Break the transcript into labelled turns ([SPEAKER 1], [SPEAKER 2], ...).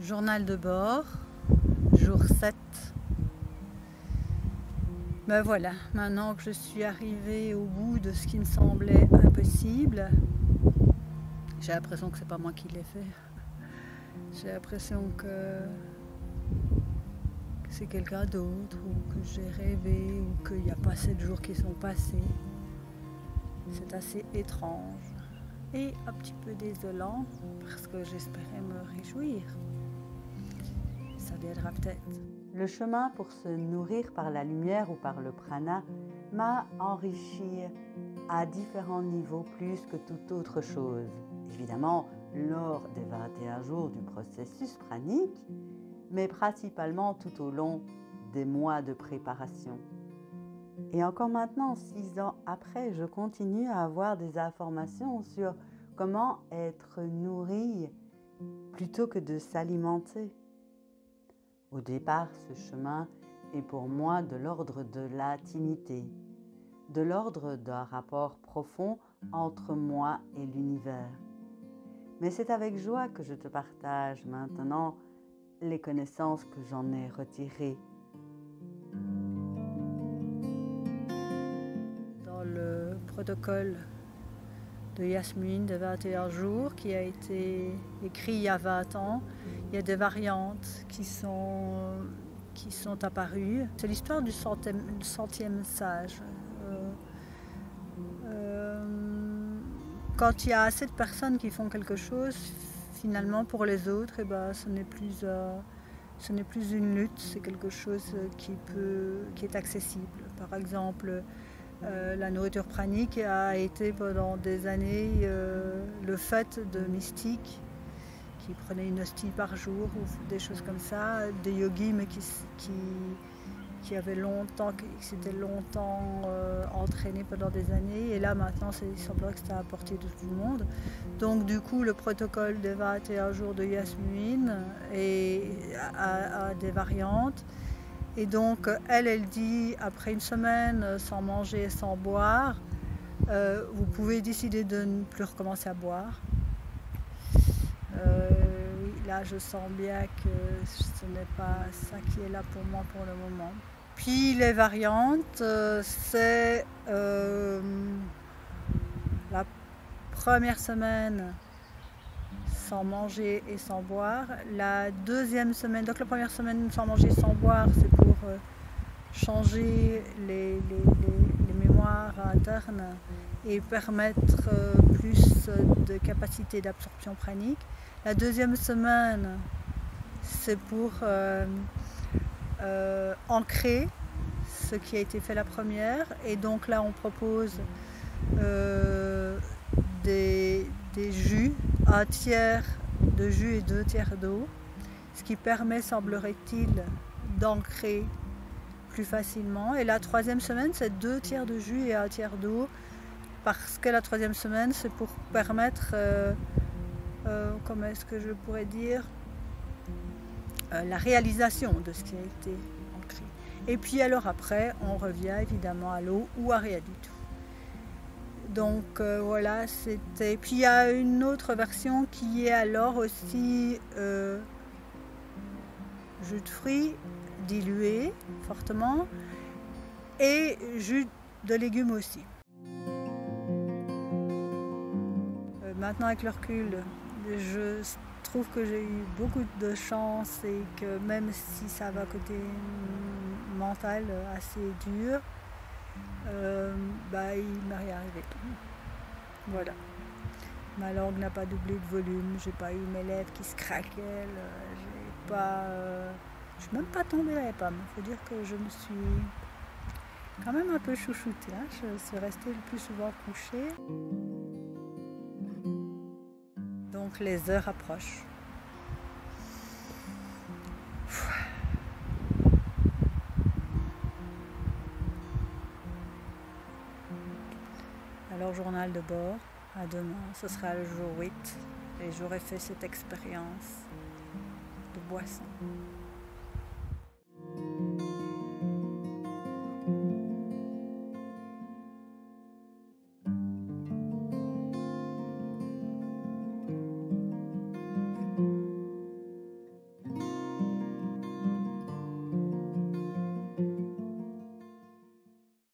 [SPEAKER 1] Journal de bord, jour 7. Ben voilà, maintenant que je suis arrivée au bout de ce qui me semblait impossible, j'ai l'impression que c'est pas moi qui l'ai fait. J'ai l'impression que c'est quelqu'un d'autre, ou que j'ai rêvé, ou qu'il n'y a pas 7 jours qui sont passés. C'est assez étrange et un petit peu désolant parce que j'espérais me réjouir. Ça viendra peut-être.
[SPEAKER 2] Le chemin pour se nourrir par la lumière ou par le prana m'a enrichi à différents niveaux plus que toute autre chose. Évidemment, lors des 21 jours du processus pranique, mais principalement tout au long des mois de préparation. Et encore maintenant, 6 ans après, je continue à avoir des informations sur comment être nourri plutôt que de s'alimenter. Au départ, ce chemin est pour moi de l'ordre de l'intimité, de l'ordre d'un rapport profond entre moi et l'univers. Mais c'est avec joie que je te partage maintenant les connaissances que j'en ai retirées.
[SPEAKER 1] Dans le protocole de Yasmine de 21 jours qui a été écrit il y a 20 ans, il y a des variantes qui sont apparues. C'est l'histoire du centième sage. Quand il y a assez de personnes qui font quelque chose, finalement pour les autres, ce n'est plus une lutte, c'est quelque chose qui est accessible. Par exemple, la nourriture pranique a été pendant des années le fait de mystiques qui prenaient une hostie par jour ou des choses comme ça, des yogis mais qui s'étaient longtemps entraînés pendant des années, et là maintenant il semblerait que c'était à la portée de tout le monde. Donc du coup le protocole des 21 jours de Yasmine a des variantes. Et donc, elle dit, après une semaine sans manger et sans boire, vous pouvez décider de ne plus recommencer à boire. Là, je sens bien que ce n'est pas ça qui est là pour moi pour le moment. Puis, les variantes, c'est la première semaine sans manger et sans boire. La deuxième semaine, donc la première semaine sans manger et sans boire, c'est pour changer les mémoires internes et permettre plus de capacité d'absorption pranique. La deuxième semaine, c'est pour ancrer ce qui a été fait la première, et donc là on propose des jus, un tiers de jus et 2 tiers d'eau, ce qui permet, semblerait-il, d'ancrer plus facilement. Et la troisième semaine, c'est 2 tiers de jus et 1 tiers d'eau, parce que la troisième semaine, c'est pour permettre, comment est-ce que je pourrais dire, la réalisation de ce qui a été ancré. Et puis alors après, on revient évidemment à l'eau ou à rien du tout. Donc voilà, c'était. Puis il y a une autre version qui est alors aussi jus de fruits dilué fortement et jus de légumes aussi. Maintenant avec le recul, je trouve que j'ai eu beaucoup de chance, et que même si ça va côté mental assez dur, il m'est rien arrivé. Voilà. Ma langue n'a pas doublé de volume, j'ai pas eu mes lèvres qui se craquaient, je suis même pas tombée dans les pommes. Il faut dire que je me suis quand même un peu chouchoutée. Je suis restée le plus souvent couchée. Donc les heures approchent. Alors journal de bord, à demain, ce sera le jour 8 et j'aurai fait cette expérience de boisson.